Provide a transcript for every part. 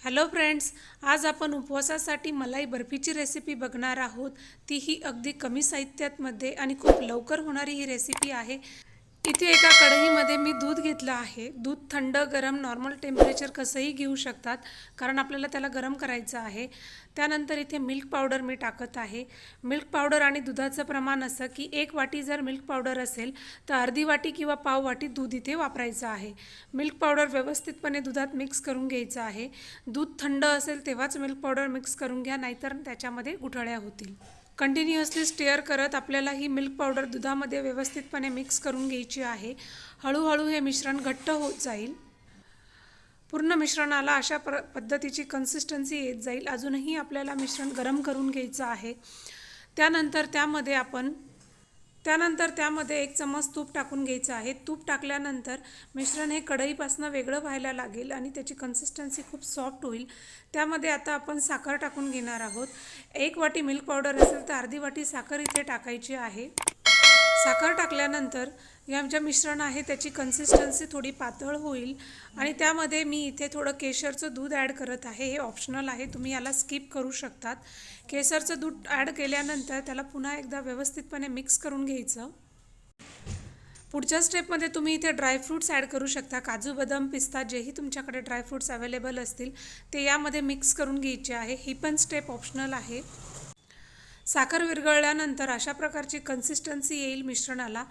Hello friends, आज आपण उपवासासाठी मलाई बर्फीची रेसिपी बघणार आहोत। तीही अगदी कमी साहित्यामध्ये आणि खूप लवकर होणारी ही रेसिपी आहे। इथे एका कढईमध्ये मी दूध घेतलं आहे। दूध थंड गरम नॉर्मल टेम्परेचर कसंही घेऊ शकतात, कारण आपल्याला त्याला गरम करायचं आहे। त्यानंतर इथे मिल्क पावडर मी टाकत आहे। मिल्क पावडर आणि दुधाचं प्रमाण असं की 1 वाटी जर मिल्क पावडर असेल तर अर्धी वाटी किंवा पाव वाटी दूध इथे वापरायचं आहे। मिल्क पावडर व्यवस्थितपणे दुधात मिक्स करून घ्यायचं आहे। दूध थंड असेल तेव्हाच मिल्क पावडर मिक्स करून घ्या, नाहीतर त्याच्यामध्ये गुठळ्या होतील। कंटिन्युअसली स्टिअर करत आपल्याला ही मिल्क पावडर दुधामध्ये व्यवस्थितपणे मिक्स करून घ्यायची आहे। हळूहळू हे मिश्रण घट्ट होत जाईल। पूर्ण मिश्रणाला अशा पद्धतीची कन्सिस्टन्सी येत जाईल। अजूनही आपल्याला मिश्रण गरम करून घ्यायचं आहे। त्यानंतर त्यामध्ये 1 चमच तूप टाकून घ्यायचं आहे। तूप टाकल्यानंतर मिश्रण हे कढईपासून वेगळं व्हायला लागेल आणि त्याची कन्सिस्टन्सी खूप सॉफ्ट होईल। त्यामध्ये आता आपण साखर टाकून घेणार आहोत। 1 वाटी मिल्क पावडर असेल तर अर्धी वाटी साखर इथे टाकायची आहे। साखर टाकल्यानंतर या ज्या मिश्रण आहे त्याची कन्सिस्टन्सी थोडी पातळ होईल आणि त्यामध्ये मी इथे थोडं केशरचं दूध ॲड करत आहे। हे ऑप्शनल आहे, तुम्ही याला स्किप करू शकतात। केशरचं दूध ॲड केल्यानंतर त्याला पुन्हा एकदा व्यवस्थितपणे मिक्स करून घ्यायचं। पुढच्या स्टेपमध्ये तुम्ही इथे ड्रायफ्रूट्स ॲड करू शकता। काजू, बदाम, पिस्ता जेही तुमच्याकडे ड्रायफ्रूट्स अवेलेबल असतील ते यामध्ये मिक्स करून घ्यायचे आहे। ही पण स्टेप ऑप्शनल आहे। साखर विरघळल्यानंतर अशा प्रकारची कन्सिस्टन्सी येईल मिश्रणाला।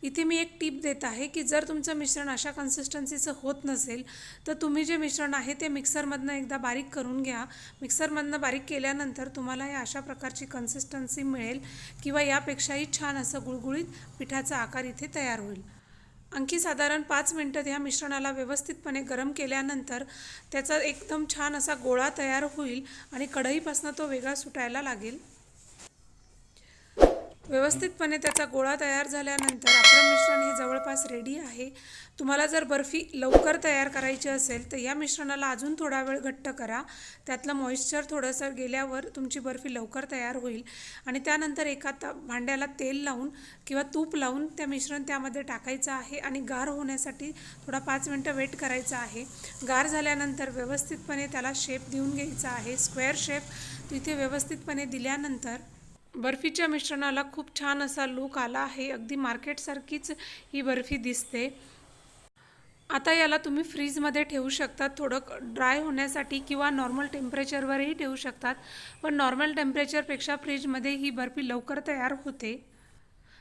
इथे मी एक टिप देत आहे की जर तुमचं मिश्रण अशा कन्सिस्टन्सीचं होत नसेल तर तुम्ही जे मिश्रण आहे ते मिक्सरमधनं एकदा बारीक करून घ्या। मिक्सरमधनं बारीक केल्यानंतर तुम्हाला या अशा प्रकारची कन्सिस्टन्सी मिळेल किंवा यापेक्षाही छान असं गुळगुळीत पिठाचा आकार इथे तयार होईल। आणखी साधारण 5 मिनिटं या मिश्रणाला व्यवस्थितपणे गरम केल्यानंतर त्याचा एकदम छान असा गोळा तयार होईल आणि कढईपासून तो वेगळा सुटायला लागेल। व्यवस्थितपणे त्याचा गोळा तयार झाल्यानंतर आपलं मिश्रण हे जवळपास रेडी आहे। तुम्हाला जर बर्फी लवकर तयार करायची असेल तर या मिश्रणाला अजून थोडा वेळ घट्ट करा। त्यातलं मॉइश्चर थोडंसं गेल्यावर तुमची बर्फी लवकर तयार होईल आणि त्यानंतर एका भांड्याला तेल लावून किंवा तूप लावून ते मिश्रण त्यामध्ये टाकायचं आहे आणि गार होण्यासाठी थोडा 5 मिनिटं वेट करायचं आहे। गार झाल्यानंतर व्यवस्थितपणे त्याला शेप देऊन घ्यायचा आहे। स्क्वेअर शेप तिथे व्यवस्थितपणे दिल्यानंतर बर्फीच्या मिश्रणाला खूप छान असा लुक आला आहे। अगदी मार्केटसारखीच ही बर्फी दिसते। आता याला तुम्ही फ्रीजमध्ये ठेवू शकतात थोडं ड्राय होण्यासाठी किंवा नॉर्मल टेम्परेचरवरही ठेवू शकतात, पण नॉर्मल टेम्परेचरपेक्षा फ्रीजमध्ये ही बर्फी लवकर तयार होते।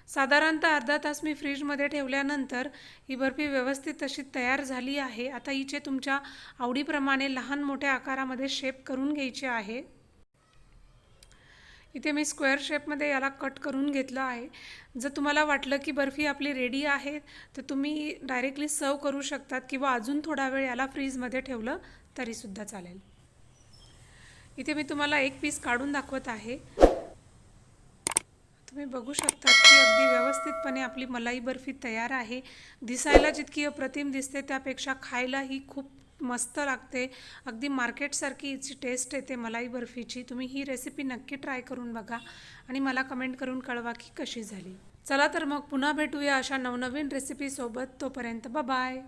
साधारणतः अर्धा तास मी फ्रीजमध्ये ठेवल्यानंतर ही बर्फी व्यवस्थित अशी तयार झाली आहे। आता हिचे तुमच्या आवडीप्रमाणे लहान मोठ्या आकारामध्ये शेप करून घ्यायचे आहे। इथे मी स्क्वेअर शेपमध्ये याला कट करून घेतलं आहे। जर तुम्हाला वाटलं की बर्फी आपली रेडी आहे तर तुम्ही डायरेक्टली सर्व करू शकतात किंवा अजून थोडा वेळ याला फ्रीजमध्ये ठेवलं तरीसुद्धा चालेल। इथे मी तुम्हाला एक पीस काढून दाखवत आहे। तुम्ही बघू शकता की अगदी व्यवस्थितपणे आपली मलाई बर्फी तयार आहे। दिसायला जितकी अप्रतिम दिसते त्यापेक्षा खायला ही खूप मस्त लागते। अगदी मार्केटसारखी हिची टेस्ट येते मलाई बर्फीची। तुम्ही ही रेसिपी नक्की ट्राय करून बघा आणि मला कमेंट करून कळवा की कशी झाली। चला तर मग पुन्हा भेटूया अशा नवनवीन रेसिपीसोबत। तोपर्यंत बाय बाय।